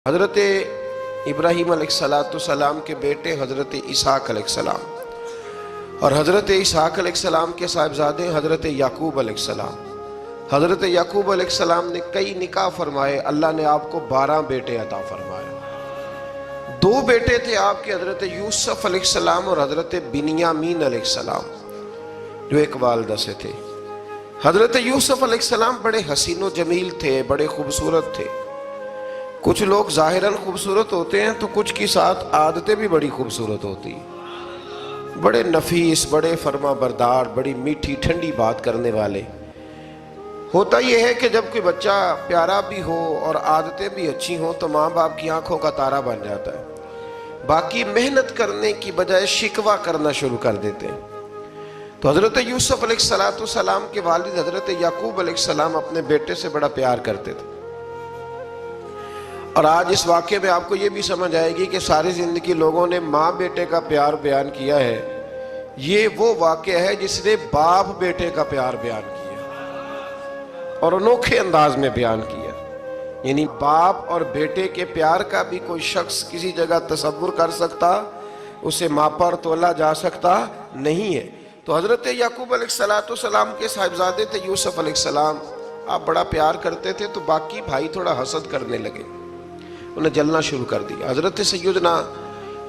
حضرت ابراہیم علیہ السلام کے بیٹے حضرت اسحاق علیہ السلام، اور حضرت اسحاق علیہ السلام کے صاحبزادے حضرت یعقوب علیہ السلام۔ حضرت یعقوب علیہ السلام نے کئی نکاح فرمائے، اللہ نے آپ کو 12 بیٹے عطا فرمائے۔ 2 بیٹے تھے آپ کے، حضرت یوسف علیہ السلام اور حضرت بنیامین علیہ السلام، جو ایک والدہ سے تھے۔ حضرت یوسف علیہ السلام بڑے حسین و جمیل تھے، بڑے خوبصورت تھے۔ کچھ لوگ ظاہراً خوبصورت ہوتے ہیں تو کچھ کی ساتھ عادتیں بھی بڑی خوبصورت ہوتی ہیں، بڑے نفیس، بڑے فرما بردار، بڑی میٹھی ٹھنڈی بات کرنے والے۔ ہوتا یہ ہے کہ جب کوئی بچہ پیارا بھی ہو اور عادتیں بھی اچھی ہوں تو ماں باپ کی آنکھوں کا تارا بن جاتا ہے، باقی محنت کرنے کی بجائے شکوہ کرنا شروع کر دیتے ہیں۔ تو حضرت یوسف علیہ السلام کے والد حضرت یعقوب علیہ السلام اپنے بیٹے سے بڑا پیار کرتے تھے۔ اور آج اس واقعے میں آپ کو یہ بھی سمجھ آئے گی کہ ساری زندگی لوگوں نے ماں بیٹے کا پیار بیان کیا ہے، یہ وہ واقعہ ہے جس نے باپ بیٹے کا پیار بیان کیا اور انوکھے انداز میں بیان کیا۔ یعنی باپ اور بیٹے کے پیار کا بھی کوئی شخص کسی جگہ تصور کر سکتا، اسے ماپا اور تولا جا سکتا نہیں ہے۔ تو حضرت یعقوب علیہ السلام کے صاحبزادے تھے یوسف علیہ السلام، آپ بڑا پیار کرتے تھے تو باقی بھائی تھوڑا حسد کرنے لگے، انہیں جلنا شروع کر دیا۔ حضرت سیدنا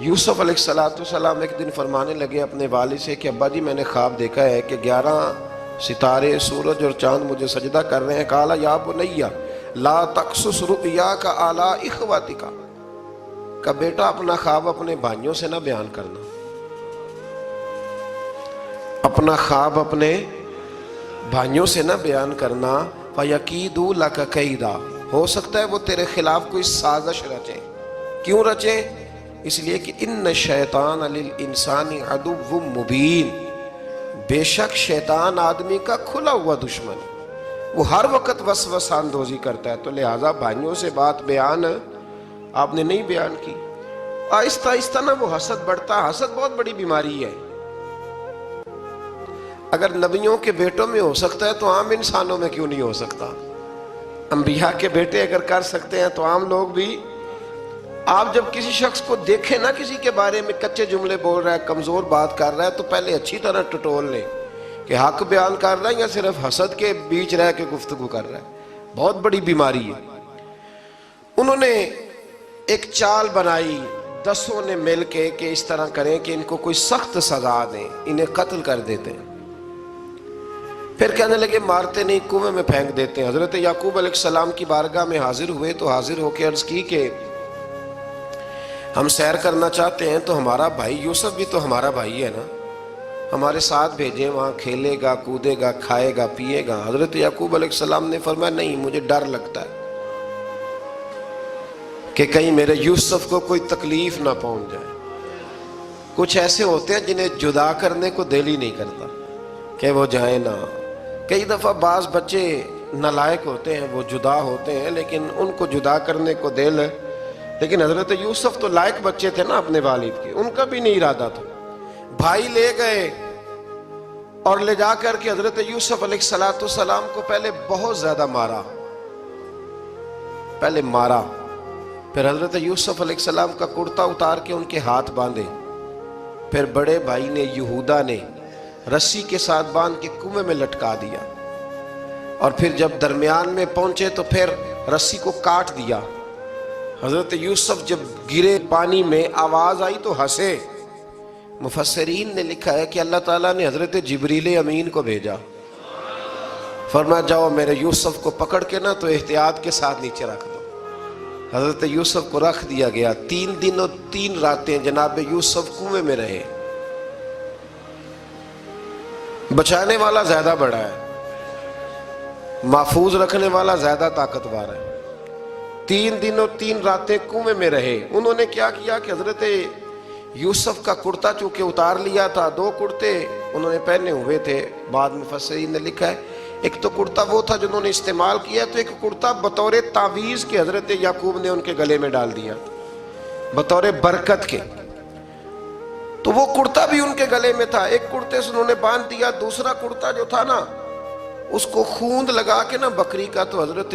یوسف علیہ السلام ایک دن فرمانے لگے اپنے والد سے کہ ابا جی میں نے خواب دیکھا ہے کہ 11 ستارے، سورج اور چاند مجھے سجدہ کر رہے ہیں۔ قال یا بنی لا تقصص رؤیاک علی اخواتک، کہ بیٹا اپنا خواب اپنے بھائیوں سے نہ بیان کرنا، اپنا خواب اپنے بھائیوں سے نہ بیان کرنا۔ فَيَكِيدُوا لَكَ كَيْدًا، ہو سکتا ہے وہ تیرے خلاف کوئی سازش رچیں۔ کیوں رچیں؟ اس لیے کہ ان الشیطان للانسان عدو مبین، بے شک شیطان آدمی کا کھلا ہوا دشمن ہے، وہ ہر وقت وسوسہ اندوزی کرتا ہے۔ تو لہٰذا بھائیوں سے بات بیان آپ نے نہیں بیان کی۔ آہستہ آہستہ نا وہ حسد بڑھتا، حسد بہت بڑی بیماری ہے۔ اگر نبیوں کے بیٹوں میں ہو سکتا ہے تو عام انسانوں میں کیوں نہیں ہو سکتا؟ انبیاء کے بیٹے اگر کر سکتے ہیں تو عام لوگ بھی۔ آپ جب کسی شخص کو دیکھیں نا کسی کے بارے میں کچے جملے بول رہا ہے، کمزور بات کر رہا ہے، تو پہلے اچھی طرح ٹٹول لیں کہ حق بیان کر رہا ہے یا صرف حسد کے بیچ رہ کے گفتگو کر رہا ہے۔ بہت بڑی بیماری ہے۔ انہوں نے ایک چال بنائی 10 نے مل کے کہ اس طرح کریں کہ ان کو کوئی سخت سزا دیں، انہیں قتل کر دیتے ہیں۔ پھر کہنے لگے مارتے نہیں، کنویں میں پھینک دیتے ہیں۔ حضرت یعقوب علیہ السلام کی بارگاہ میں حاضر ہوئے تو حاضر ہو کے عرض کی کہ ہم سیر کرنا چاہتے ہیں تو ہمارا بھائی یوسف بھی تو ہمارا بھائی ہے نا، ہمارے ساتھ بھیجیں، وہاں کھیلے گا، کودے گا، کھائے گا، پیے گا۔ حضرت یعقوب علیہ السلام نے فرمایا نہیں، مجھے ڈر لگتا ہے کہ کہیں میرے یوسف کو کوئی تکلیف نہ پہنچ جائے۔ کچھ ایسے ہوتے ہیں جنہیں جدا کرنے کو دل ہی نہیں کرتا کہ وہ جائیں نہ۔ کئی دفعہ بعض بچے نالائق ہوتے ہیں، وہ جدا ہوتے ہیں لیکن ان کو جدا کرنے کو دل، لیکن حضرت یوسف تو لائق بچے تھے نا اپنے والد کے، ان کا بھی نہیں ارادہ تھا۔ بھائی لے گئے اور لے جا کر کے حضرت یوسف علیہ السلام کو پہلے بہت زیادہ مارا، پھر حضرت یوسف علیہ السلام کا کرتا اتار کے ان کے ہاتھ باندھے، پھر بڑے بھائی نے یہودا نے رسی کے ساتھ باندھ کے کنویں میں لٹکا دیا، اور پھر جب درمیان میں پہنچے تو پھر رسی کو کاٹ دیا۔ حضرت یوسف جب گرے پانی میں آواز آئی تو ہنسے۔ مفسرین نے لکھا ہے کہ اللہ تعالیٰ نے حضرت جبریل امین کو بھیجا، فرمایا جاؤ میرے یوسف کو پکڑ کے نا تو احتیاط کے ساتھ نیچے رکھ دو۔ حضرت یوسف کو رکھ دیا گیا۔ 3 دن اور 3 راتیں جناب یوسف کنویں میں رہے۔ بچانے والا زیادہ بڑا ہے، محفوظ رکھنے والا زیادہ طاقتور ہے۔ 3 دن اور 3 راتیں کنویں میں رہے۔ انہوں نے کیا کیا کہ حضرت یوسف کا کرتا چونکہ اتار لیا تھا، 2 کرتے انہوں نے پہنے ہوئے تھے، بعد مفسرین نے لکھا ہے ایک تو کرتا وہ تھا جنہوں نے استعمال کیا، تو ایک کرتا بطور تعویذ کے حضرت یعقوب نے ان کے گلے میں ڈال دیا بطور برکت کے، تو وہ کرتا بھی ان کے گلے میں تھا۔ ایک کرتے سے انہوں نے باندھ دیا، دوسرا کرتا جو تھا نا اس کو خوند لگا کے نا بکری کا، تو حضرت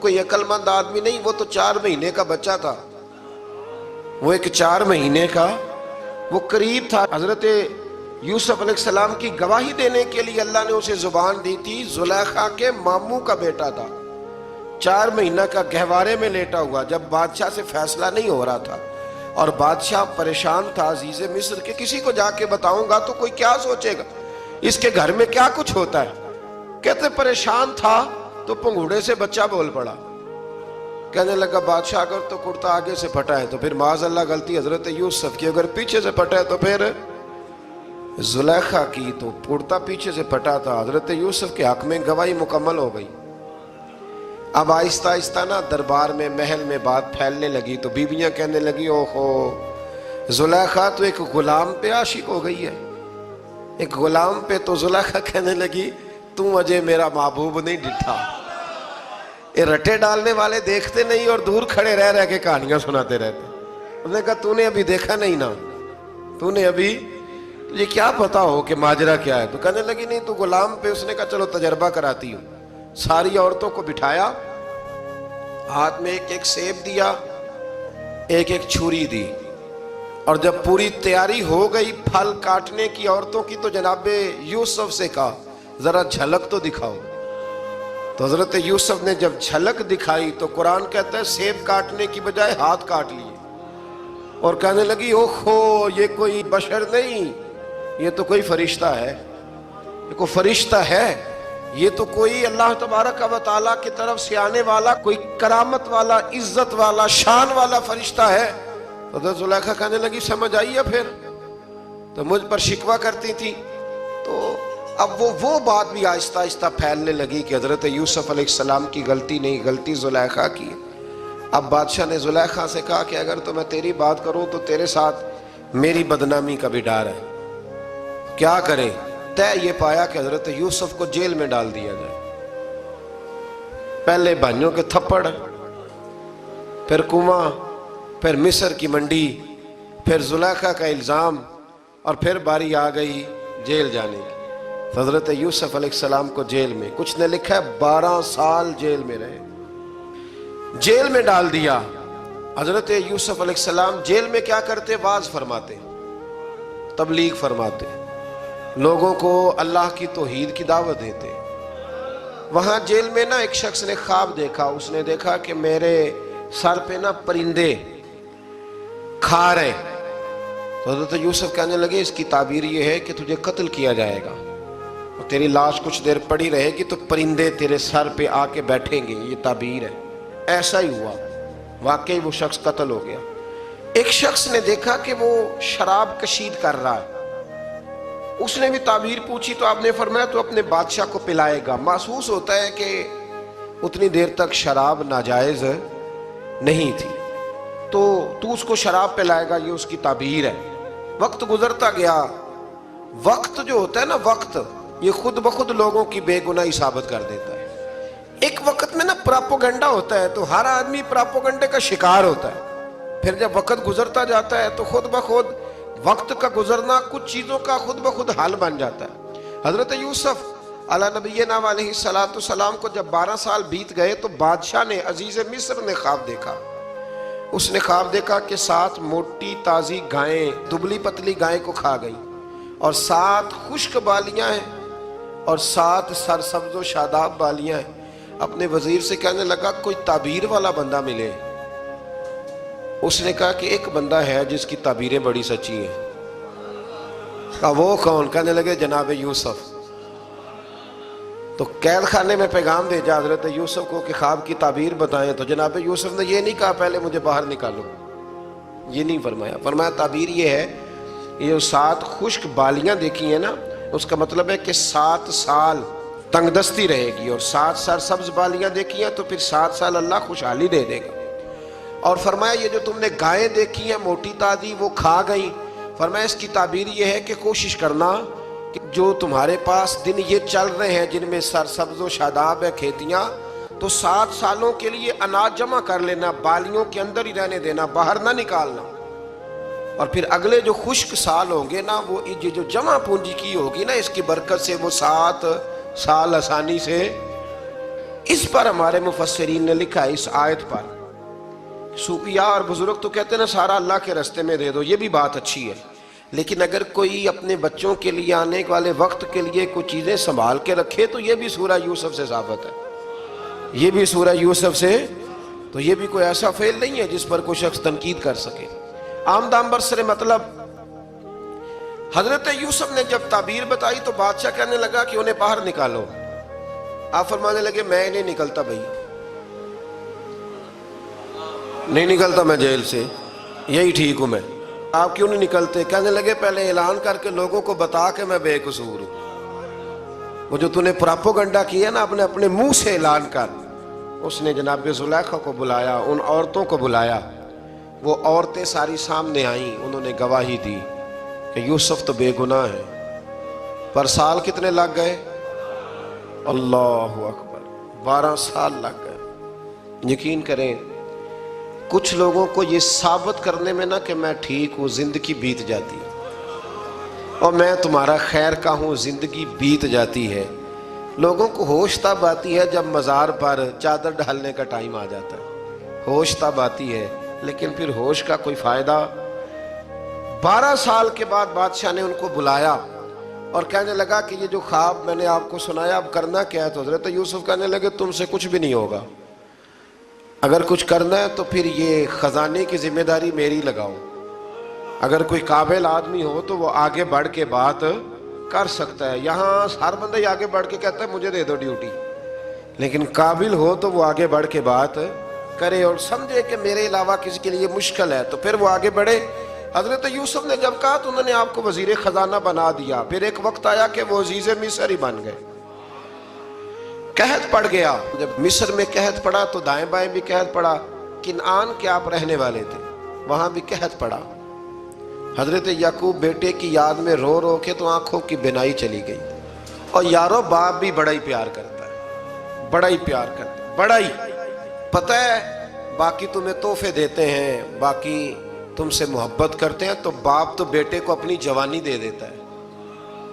کوئی عقل مند آدمی نہیں، وہ تو 4 مہینے کا بچہ تھا، وہ ایک 4 مہینے کا وہ قریب تھا۔ حضرت یوسف علیہ السلام کی گواہی دینے کے لیے اللہ نے اسے زبان دی تھی، زلیخا کے ماموں کا بیٹا تھا، 4 مہینہ کا گہوارے میں لیٹا ہوا، جب بادشاہ سے فیصلہ نہیں ہو رہا تھا اور بادشاہ پریشان تھا عزیز مصر کے کسی کو جا کے بتاؤں گا تو کوئی کیا سوچے گا، اس کے گھر میں کیا کچھ ہوتا ہے۔ کہتے پریشان تھا تو پنگوڑے سے بچہ بول پڑا، کہنے لگا بادشاہ اگر تو کرتا آگے سے پھٹا ہے تو پھر معاذ اللہ غلطی حضرت یوسف کی، اگر پیچھے سے پھٹا ہے تو پھر زلیخا کی، تو کرتا پیچھے سے پھٹا تھا۔ حضرت یوسف کے حق میں گواہی مکمل ہو گئی۔ اب آہستہ آہستہ نا دربار میں محل میں بات پھیلنے لگی، تو بیویاں کہنے لگی اوہو زلیخا تو ایک غلام پہ عاشق ہو گئی ہے، ایک غلام پہ۔ تو زلیخا کہنے لگی تم اجے میرا محبوب نہیں ڈٹھا۔ یہ رٹے ڈالنے والے دیکھتے نہیں اور دور کھڑے رہ رہ کے کہانیاں سناتے رہتے۔ انہوں نے کہا تو نے ابھی دیکھا نہیں نا، تو نے ابھی تجھے کیا پتا ہو کہ ماجرا کیا ہے؟ تو کہنے لگی نہیں تو غلام پہ۔ اس نے کہا چلو تجربہ کراتی ہوں۔ ساری عورتوں کو بٹھایا، ہاتھ میں ایک ایک سیب دیا، ایک ایک چھری دی، اور جب پوری تیاری ہو گئی پھل کاٹنے کی عورتوں کی تو جناب یوسف سے کہا ذرا جھلک تو دکھاؤ۔ تو حضرت یوسف نے جب جھلک دکھائی تو قرآن کہتا ہے سیب کاٹنے کی بجائے ہاتھ کاٹ لیے، اور کہنے لگی اوہو یہ کوئی بشر نہیں، یہ تو کوئی فرشتہ ہے، یہ کوئی فرشتہ ہے، یہ تو کوئی اللہ تبارک و تعالیٰ کی طرف سے آنے والا کوئی کرامت والا عزت والا شان والا فرشتہ ہے۔ حضرت زلیخا کہنے لگی سمجھ آئی ہے پھر تو مجھ پر شکوہ کرتی تھی۔ تو اب وہ بات بھی آہستہ آہستہ پھیلنے لگی کہ حضرت یوسف علیہ السلام کی غلطی نہیں، غلطی زلیخا کی۔ اب بادشاہ نے زلیخا سے کہا کہ اگر تو میں تیری بات کروں تو تیرے ساتھ میری بدنامی کا بھی ڈر ہے، کیا کریں؟ طے یہ پایا کہ حضرت یوسف کو جیل میں ڈال دیا جائے۔ پہلے بھائیوں کے تھپڑ، پھر کنواں، پھر مصر کی منڈی، پھر زلیخا کا الزام، اور پھر باری آ گئی جیل جانے کی۔ حضرت یوسف علیہ السلام کو جیل میں، کچھ نے لکھا ہے 12 سال جیل میں رہے، جیل میں ڈال دیا۔ حضرت یوسف علیہ السلام جیل میں کیا کرتے؟ واعظ فرماتے، تبلیغ فرماتے، لوگوں کو اللہ کی توحید کی دعوت دیتے۔ وہاں جیل میں نا ایک شخص نے خواب دیکھا، اس نے دیکھا کہ میرے سر پہ نا پرندے کھا رہے۔ تو حضرت یوسف کہنے لگے اس کی تعبیر یہ ہے کہ تجھے قتل کیا جائے گا اور تیری لاش کچھ دیر پڑی رہے گی تو پرندے تیرے سر پہ آ کے بیٹھیں گے، یہ تعبیر ہے۔ ایسا ہی ہوا، واقعی وہ شخص قتل ہو گیا۔ ایک شخص نے دیکھا کہ وہ شراب کشید کر رہا ہے، اس نے بھی تعبیر پوچھی تو آپ نے فرمایا تو اپنے بادشاہ کو پلائے گا۔ محسوس ہوتا ہے کہ اتنی دیر تک شراب ناجائز نہیں تھی، تو اس کو شراب پلائے گا، یہ اس کی تعبیر ہے۔ وقت گزرتا گیا، وقت جو ہوتا ہے نا، وقت یہ خود بخود لوگوں کی بے گناہی ثابت کر دیتا ہے۔ ایک وقت میں نا پراپوگنڈا ہوتا ہے تو ہر آدمی پراپوگنڈے کا شکار ہوتا ہے، پھر جب وقت گزرتا جاتا ہے تو خود بخود وقت کا گزرنا کچھ چیزوں کا خود بخود حل بن جاتا ہے۔ حضرت یوسف علی نبینا علیہ السلام کو جب 12 سال بیت گئے تو بادشاہ نے، عزیز مصر نے خواب دیکھا۔ اس نے خواب دیکھا کہ 7 موٹی تازی گائیں دبلی پتلی گائیں کو کھا گئی، اور 7 خشک بالیاں ہیں اور 7 سرسبز و شاداب بالیاں ہیں۔ اپنے وزیر سے کہنے لگا کوئی تعبیر والا بندہ ملے۔ اس نے کہا کہ ایک بندہ ہے جس کی تعبیریں بڑی سچی ہیں۔ کہا وہ کون؟ کہنے لگے جناب یوسف۔ تو قید خانے میں پیغام بھیجا حضرت یوسف کو کہ خواب کی تعبیر بتائیں، تو جناب یوسف نے یہ نہیں کہا پہلے مجھے باہر نکالو، یہ نہیں فرمایا۔ فرمایا تعبیر یہ ہے، یہ جو 7 خشک بالیاں دیکھی ہیں نا، اس کا مطلب ہے کہ 7 سال تنگ دستی رہے گی، اور 7 سرسبز بالیاں دیکھی ہیں تو پھر 7 سال اللہ خوشحالی دے دے گا۔ اور فرمایا یہ جو تم نے گائیں دیکھی ہیں موٹی تازی وہ کھا گئی، فرمایا اس کی تعبیر یہ ہے کہ کوشش کرنا کہ جو تمہارے پاس دن یہ چل رہے ہیں جن میں سرسبز و شاداب ہے کھیتیاں، تو 7 سالوں کے لیے اناج جمع کر لینا، بالیوں کے اندر ہی رہنے دینا، باہر نہ نکالنا۔ اور پھر اگلے جو خشک سال ہوں گے نا، وہ یہ جو جمع پونجی کی ہوگی نا، اس کی برکت سے وہ 7 سال آسانی سے. اس پر ہمارے مفسرین نے لکھا ہے، اس آیت پر. صوفیاء اور بزرگ تو کہتے ہیں نا سارا اللہ کے راستے میں دے دو، یہ بھی بات اچھی ہے، لیکن اگر کوئی اپنے بچوں کے لیے آنے والے وقت کے لیے کچھ چیزیں سنبھال کے رکھے تو یہ بھی سورہ یوسف سے ثابت ہے. یہ بھی سورہ یوسف سے، تو یہ بھی کوئی ایسا فعل نہیں ہے جس پر کوئی شخص تنقید کر سکے. آمدام برسر مطلب حضرت یوسف نے جب تعبیر بتائی تو بادشاہ کہنے لگا کہ انہیں باہر نکالو. آپ فرمانے لگے میں نہیں نکلتا بھائی، نہیں نکلتا میں جیل سے، یہی ٹھیک ہوں میں. آپ کیوں نہیں نکلتے؟ کہنے لگے پہلے اعلان کر کے لوگوں کو بتا کہ میں بے قصور ہوں. وہ جو نے پراپوگنڈا کیا نا اپنے منہ سے اعلان کر. اس نے جناب زلیخا کو بلایا، ان عورتوں کو بلایا، وہ عورتیں ساری سامنے آئیں، انہوں نے گواہی دی کہ یوسف تو بے گناہ ہے. پر سال کتنے لگ گئے؟ اللہ اکبر، 12 سال لگ گئے. یقین کریں کچھ لوگوں کو یہ ثابت کرنے میں نا کہ میں ٹھیک ہوں زندگی بیت جاتی ہے، اور میں تمہارا خیر کا ہوں زندگی بیت جاتی ہے. لوگوں کو ہوش تب آتی ہے جب مزار پر چادر ڈالنے کا ٹائم آ جاتا ہے، ہوش تب آتی ہے، لیکن پھر ہوش کا کوئی فائدہ. 12 سال کے بعد بادشاہ نے ان کو بلایا اور کہنے لگا کہ یہ جو خواب میں نے آپ کو سنایا اب کرنا کیا ہے؟ تو حضرت یوسف کہنے لگے تم سے کچھ بھی نہیں ہوگا، اگر کچھ کرنا ہے تو پھر یہ خزانے کی ذمہ داری میری لگاؤ. اگر کوئی قابل آدمی ہو تو وہ آگے بڑھ کے بات کر سکتا ہے. یہاں ہر بندہ ہی آگے بڑھ کے کہتا ہے مجھے دے دو ڈیوٹی، لیکن قابل ہو تو وہ آگے بڑھ کے بات کرے اور سمجھے کہ میرے علاوہ کسی کے لیے مشکل ہے تو پھر وہ آگے بڑھے. حضرت یوسف نے جب کہا تو انہوں نے آپ کو وزیر خزانہ بنا دیا. پھر ایک وقت آیا کہ وہ عزیز مصر ہی بن گئے. قحط پڑ گیا، جب مصر میں قحط پڑا تو دائیں بائیں بھی قحط پڑا. کنعان کے آپ رہنے والے تھے، وہاں بھی قحط پڑا. حضرت یعقوب بیٹے کی یاد میں رو رو کے تو آنکھوں کی بینائی چلی گئی. اور یارو باپ بھی بڑا ہی پیار کرتا ہے، بڑا ہی پیار کرتا ہے، بڑا ہی. پتہ ہے باقی تمہیں تحفے دیتے ہیں، باقی تم سے محبت کرتے ہیں، تو باپ تو بیٹے کو اپنی جوانی دے دیتا ہے،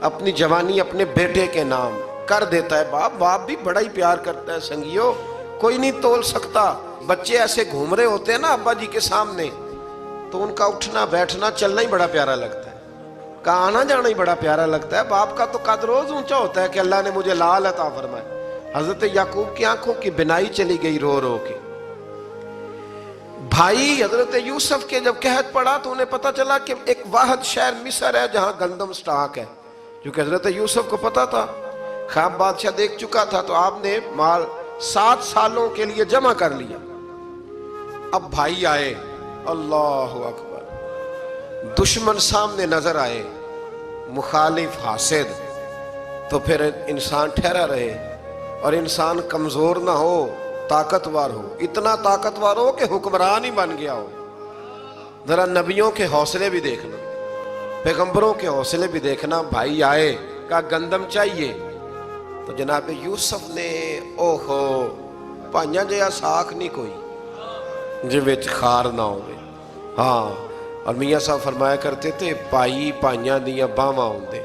اپنی جوانی اپنے بیٹے کے نام کر دیتا ہے. باپ بھی بڑا ہی پیار کرتا ہے. سنگیو کوئی نہیں تول سکتا. بچے ایسے گھوم رہے ہوتے ہیں نا ابا جی کے سامنے تو ان کا اٹھنا بیٹھنا چلنا ہی بڑا پیارا لگتا ہے، کا آنا جانا ہی بڑا پیارا لگتا ہے. باپ کا تو قد روز اونچا ہوتا ہے کہ اللہ نے مجھے لال عطا فرمائے. حضرت یعقوب کی آنکھوں کی بینائی چلی گئی رو رو کے. بھائی حضرت یوسف کے جب قحط پڑا تو انہیں پتا چلا کہ ایک واحد شہر مصر ہے جہاں گندم سٹاک ہے، کیونکہ حضرت یوسف کو پتا تھا، خواب بادشاہ دیکھ چکا تھا. تو آپ نے مال 7 سالوں کے لیے جمع کر لیا. اب بھائی آئے، اللہ اکبر، دشمن سامنے نظر آئے، مخالف حاسد، تو پھر انسان ٹھہرا رہے اور انسان کمزور نہ ہو، طاقتور ہو. اتنا طاقتور ہو کہ حکمران ہی بن گیا ہو. ذرا نبیوں کے حوصلے بھی دیکھنا، پیغمبروں کے حوصلے بھی دیکھنا. بھائی آئے، کہا گندم چاہیے. تو جناب یوسف نے اوہو پائیاں جیا ساکھ نہیں کوئی جی وچ خار نہ ہوئے. ہاں، اور میاں صاحب فرمایا کرتے تھے پائی پائیاں دیاں باواں ہوندے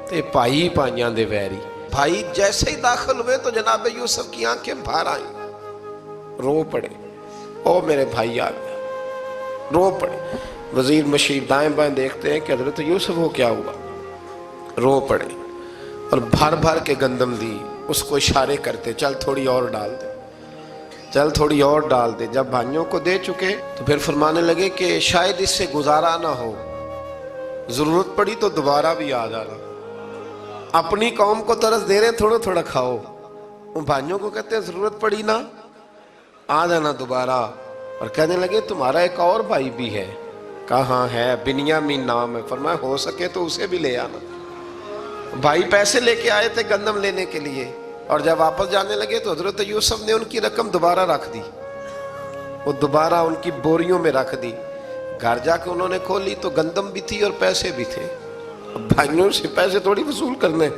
تے پائی پائیاں دے ویری. بھائی جیسے ہی داخل ہوئے تو جناب یوسف کی آنکھیں بھار آئیں، رو پڑے. او میرے بھائی آ گیا، رو پڑے. وزیر مشیر دائیں بائیں دیکھتے ہیں کہ حضرت یوسف کو کیا ہوا، رو پڑے اور بھر بھر کے گندم دی. اس کو اشارے کرتے چل تھوڑی اور ڈال دے، چل تھوڑی اور ڈال دے. جب بھائیوں کو دے چکے تو پھر فرمانے لگے کہ شاید اس سے گزارا نہ ہو، ضرورت پڑی تو دوبارہ بھی آ جانا. اپنی قوم کو ترس دے رہے تھوڑا تھوڑا کھاؤ، ان بھائیوں کو کہتے ہیں ضرورت پڑی نا آ جانا دوبارہ. اور کہنے لگے تمہارا ایک اور بھائی بھی ہے. کہاں ہے؟ بنیامین نام ہے. فرمایا ہو سکے تو اسے بھی لے آنا. بھائی پیسے لے کے آئے تھے گندم لینے کے لیے، اور جب واپس جانے لگے تو حضرت یوسف نے ان کی رقم دوبارہ رکھ دی، وہ دوبارہ ان کی بوریوں میں رکھ دی. گھر جا کے انہوں نے کھولی تو گندم بھی تھی اور پیسے بھی تھے. بھائیوں سے پیسے تھوڑی وصول کرنے.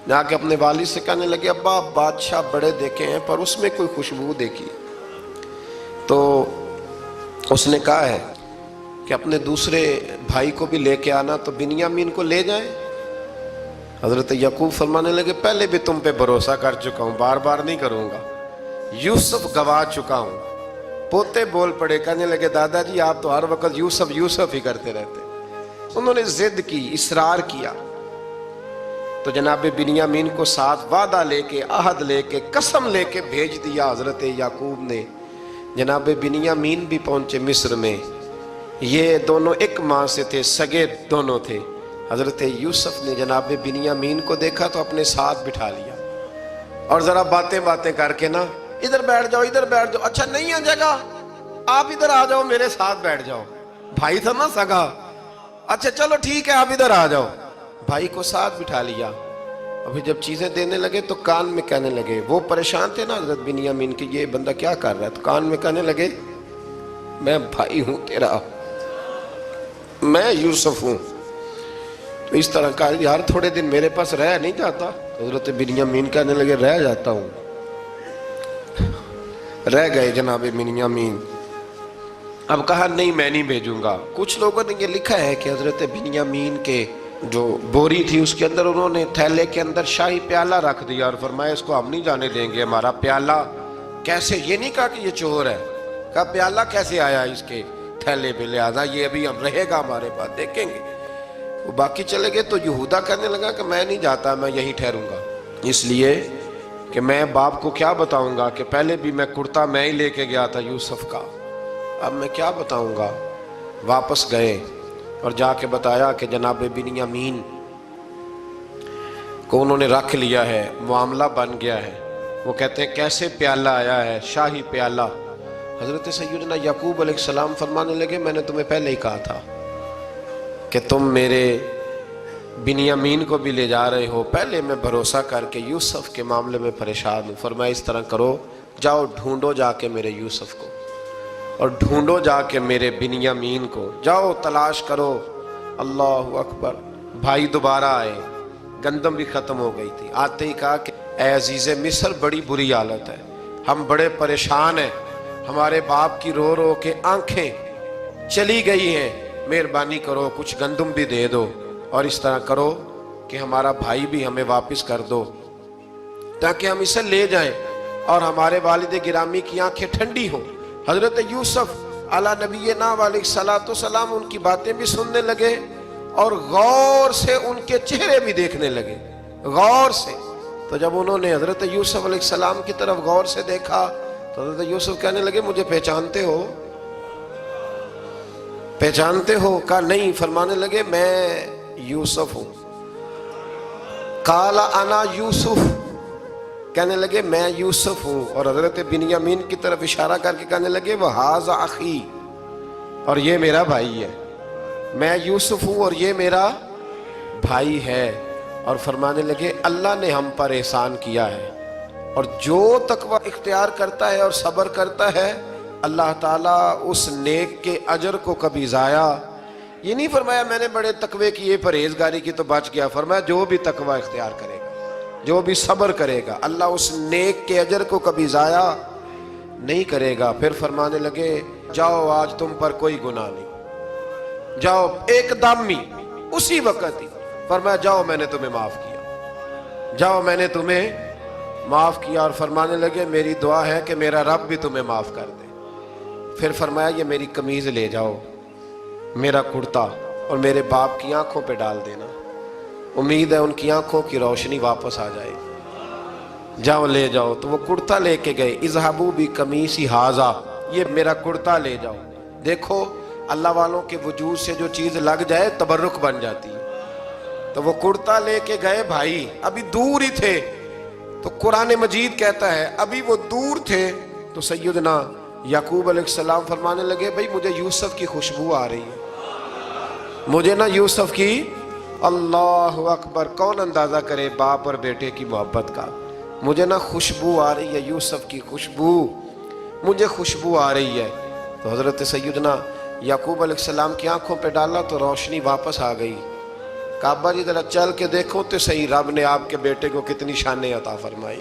جا کے اپنے والد سے کہنے لگے ابا بادشاہ بڑے دیکھے ہیں پر اس میں کوئی خوشبو دیکھی. تو اس نے کہا ہے کہ اپنے دوسرے بھائی کو بھی لے کے آنا، تو بنیامین کو لے جائیں؟ حضرت یعقوب فرمانے لگے پہلے بھی تم پہ بھروسہ کر چکا ہوں، بار بار نہیں کروں گا، یوسف گوا چکا ہوں۔ پوتے بول پڑے، کہنے لگے دادا جی آپ تو ہر وقت یوسف یوسف ہی کرتے رہتے۔ انہوں نے ضد کی، اصرار کیا، تو جناب بنیامین کو ساتھ وعدہ لے کے، عہد لے کے، قسم لے کے بھیج دیا حضرت یعقوب نے۔ جناب بنیامین بھی پہنچے مصر میں، یہ دونوں ایک ماں سے تھے، سگے دونوں تھے۔ حضرت یوسف نے جناب بنیامین کو دیکھا تو اپنے ساتھ بٹھا لیا، اور ذرا باتیں کر کے نا، ادھر بیٹھ جاؤ، ادھر بیٹھ جاؤ، اچھا نہیں ہے جگہ، آپ ادھر آ جاؤ، میرے ساتھ بیٹھ جاؤ۔ بھائی تھا نا سگا، اچھا چلو ٹھیک ہے آپ ادھر آ جاؤ۔ بھائی کو ساتھ بٹھا لیا۔ ابھی جب چیزیں دینے لگے تو کان میں کہنے لگے، وہ پریشان تھے نا حضرت بنیامین کہ یہ بندہ کیا کر رہا ہے، تو کان میں کہنے لگے میں بھائی ہوں تیرا، میں یوسف ہوں۔ تو اس طرح کہا یار تھوڑے دن میرے پاس رہ نہیں جاتا؟ حضرت بنیامین کہنے لگے رہ جاتا ہوں۔ رہ گئے جناب بنیامین۔ اب کہا نہیں میں نہیں بھیجوں گا۔ کچھ لوگوں نے یہ لکھا ہے کہ حضرت بنیامین کے جو بوری تھی اس کے اندر انہوں نے تھیلے کے اندر شاہی پیالہ رکھ دیا اور فرمایا اس کو ہم نہیں جانے دیں گے، ہمارا پیالہ کیسے، یہ نہیں کہا کہ یہ چور ہے، کہا پیالہ کیسے آیا اس کے تھیلے پہ، لہذا یہ ابھی ہم رہے گا ہمارے پاس، دیکھیں گے۔ وہ باقی چلے گئے تو یہودا کہنے لگا کہ میں نہیں جاتا، میں یہیں ٹھہروں گا، اس لیے کہ میں باپ کو کیا بتاؤں گا کہ پہلے بھی میں کرتا میں ہی لے کے گیا تھا یوسف کا، اب میں کیا بتاؤں گا۔ واپس گئے اور جا کے بتایا کہ جناب بنیامین کو انہوں نے رکھ لیا ہے، معاملہ بن گیا ہے۔ وہ کہتے ہیں کیسے پیالہ آیا ہے، شاہی پیالہ۔ حضرت سیدنا یعقوب علیہ السلام فرمانے لگے میں نے تمہیں پہلے ہی کہا تھا کہ تم میرے بنیامین کو بھی لے جا رہے ہو، پہلے میں بھروسہ کر کے یوسف کے معاملے میں پریشان ہوں۔ فرمایا اس طرح کرو، جاؤ ڈھونڈو جا کے میرے یوسف کو، اور ڈھونڈو جا کے میرے بنیامین کو، جاؤ تلاش کرو۔ اللہ اکبر۔ بھائی دوبارہ آئے، گندم بھی ختم ہو گئی تھی، آتے ہی کہا کہ اے عزیز مصر بڑی بری حالت ہے، ہم بڑے پریشان ہیں، ہمارے باپ کی رو رو کے آنکھیں چلی گئی ہیں، مہربانی کرو کچھ گندم بھی دے دو، اور اس طرح کرو کہ ہمارا بھائی بھی ہمیں واپس کر دو تاکہ ہم اسے لے جائیں اور ہمارے والد گرامی کی آنکھیں ٹھنڈی ہوں۔ حضرت یوسف علیٰ نبینا علیہ السلام ان کی باتیں بھی سننے لگے اور غور سے ان کے چہرے بھی دیکھنے لگے، غور سے۔ تو جب انہوں نے حضرت یوسف علیہ السلام کی طرف غور سے دیکھا تو حضرت یوسف کہنے لگے مجھے پہچانتے ہو، پہچانتے ہو؟ کہا نہیں۔ فرمانے لگے میں یوسف ہوں۔ قال انا یوسف، کہنے لگے میں یوسف ہوں، اور حضرت بنیامین کی طرف اشارہ کر کے کہنے لگے وَهَذَا أَخِي، اور یہ میرا بھائی ہے، میں یوسف ہوں اور یہ میرا بھائی ہے۔ اور فرمانے لگے اللہ نے ہم پر احسان کیا ہے، اور جو تقوی اختیار کرتا ہے اور صبر کرتا ہے اللہ تعالیٰ اس نیک کے اجر کو کبھی ضائع، یہ نہیں فرمایا میں نے بڑے تقوی کیے پرہیزگاری کی تو بچ گیا، فرمایا جو بھی تقوی اختیار کرے گا، جو بھی صبر کرے گا، اللہ اس نیک کے اجر کو کبھی ضائع نہیں کرے گا۔ پھر فرمانے لگے جاؤ آج تم پر کوئی گناہ نہیں، جاؤ ایک دم ہی اسی وقت ہی فرمایا جاؤ میں نے تمہیں معاف کیا، جاؤ میں نے تمہیں معاف کیا۔ اور فرمانے لگے میری دعا ہے کہ میرا رب بھی تمہیں معاف کر دے۔ پھر فرمایا یہ میری قمیض لے جاؤ، میرا کرتا، اور میرے باپ کی آنکھوں پہ ڈال دینا، امید ہے ان کی آنکھوں کی روشنی واپس آ جائے، جاؤ لے جاؤ۔ تو وہ کرتا لے کے گئے، اذهبوا بقمیصی ھذا، یہ میرا کرتا لے جاؤ۔ دیکھو اللہ والوں کے وجود سے جو چیز لگ جائے تبرک بن جاتی ہے۔ تو وہ کرتا لے کے گئے، بھائی ابھی دور ہی تھے، تو قرآن مجید کہتا ہے ابھی وہ دور تھے تو سیدنا یعقوب علیہ السلام فرمانے لگے بھئی مجھے یوسف کی خوشبو آ رہی ہے، مجھے نا یوسف کی، اللہ اکبر، کون اندازہ کرے باپ اور بیٹے کی محبت کا، مجھے نا خوشبو آ رہی ہے، یوسف کی خوشبو، مجھے خوشبو آ رہی ہے۔ تو حضرت سیدنا یعقوب علیہ السلام کی آنکھوں پہ ڈالا تو روشنی واپس آ گئی۔ کعبہ جی ذرا چل کے دیکھو تو صحیح رب نے آپ کے بیٹے کو کتنی شانیں عطا فرمائی۔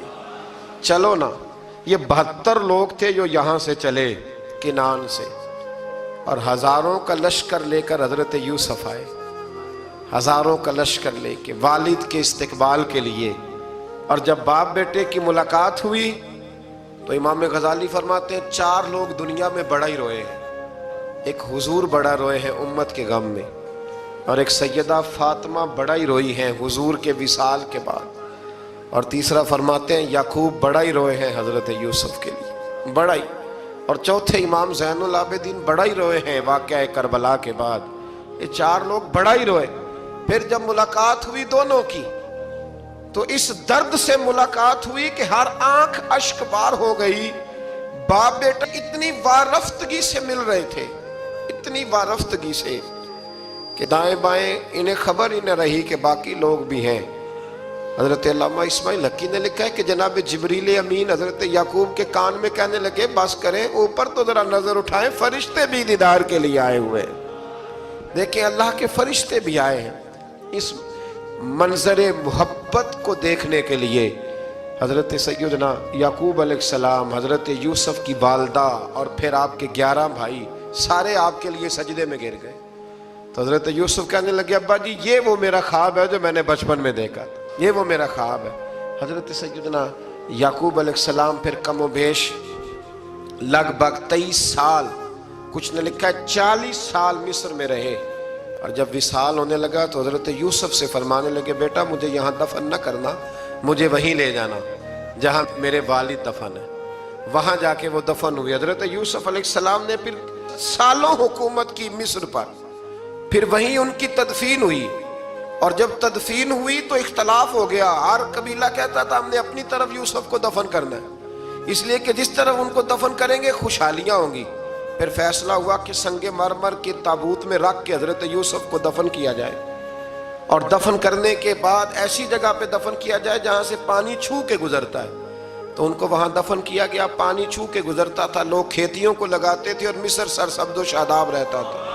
چلو نا، یہ 72 لوگ تھے جو یہاں سے چلے کنان سے، اور ہزاروں کا لشکر لے کر حضرت یوسف آئے، ہزاروں کا لشکر لے کے والد کے استقبال کے لیے۔ اور جب باپ بیٹے کی ملاقات ہوئی تو امام غزالی فرماتے ہیں 4 لوگ دنیا میں بڑا ہی روئے ہیں۔ ایک حضور بڑا روئے ہیں امت کے غم میں، اور ایک سیدہ فاطمہ بڑا ہی روئی ہیں حضور کے وصال کے بعد، اور تیسرا فرماتے ہیں یعقوب بڑا ہی روئے ہیں حضرت یوسف کے لیے، بڑا ہی، اور چوتھے امام زین العابدین بڑا ہی روئے ہیں واقعہ کربلا کے بعد۔ یہ 4 لوگ بڑا ہی روئے۔ پھر جب ملاقات ہوئی دونوں کی تو اس درد سے ملاقات ہوئی کہ ہر آنکھ اشک بار ہو گئی۔ باپ بیٹا اتنی وارفتگی سے مل رہے تھے، اتنی وارفتگی سے کہ دائیں بائیں انہیں خبر ہی نہ رہی کہ باقی لوگ بھی ہیں۔ حضرت علامہ اسماعیل حقی نے لکھا ہے کہ جناب جبریل امین حضرت یعقوب کے کان میں کہنے لگے بس کریں، اوپر تو ذرا نظر اٹھائیں، فرشتے بھی دیدار کے لیے آئے ہوئے ہیں۔ دیکھیں اللہ کے فرشتے بھی آئے ہیں اس منظر محبت کو دیکھنے کے لیے۔ حضرت سیدنا یعقوب علیہ السلام، حضرت یوسف کی والدہ، اور پھر آپ کے 11 بھائی سارے آپ کے لیے سجدے میں گر گئے۔ تو حضرت یوسف کہنے لگے ابا جی یہ وہ میرا خواب ہے جو میں نے بچپن میں دیکھا تھا، یہ وہ میرا خواب ہے۔ حضرت سیدنا یعقوب علیہ السلام پھر کم و بیش لگ بھگ 23 سال، کچھ نے لکھا ہے 40 سال مصر میں رہے، اور جب وصال ہونے لگا تو حضرت یوسف سے فرمانے لگے بیٹا مجھے یہاں دفن نہ کرنا، مجھے وہیں لے جانا جہاں میرے والد دفن ہے۔ وہاں جا کے وہ دفن ہوئے۔ حضرت یوسف علیہ السلام نے پھر سالوں حکومت کی مصر پر، پھر وہیں ان کی تدفین ہوئی، اور جب تدفین ہوئی تو اختلاف ہو گیا۔ ہر قبیلہ کہتا تھا ہم نے اپنی طرف یوسف کو دفن کرنا ہے، اس لیے کہ جس طرف ان کو دفن کریں گے خوشحالیاں ہوں گی۔ پھر فیصلہ ہوا کہ سنگ مرمر کے تابوت میں رکھ کے حضرت یوسف کو دفن کیا جائے، اور دفن کرنے کے بعد ایسی جگہ پہ دفن کیا جائے جہاں سے پانی چھو کے گزرتا ہے۔ تو ان کو وہاں دفن کیا گیا، پانی چھو کے گزرتا تھا، لوگ کھیتیوں کو لگاتے تھے اور مصر سرسبز و شاداب رہتا تھا۔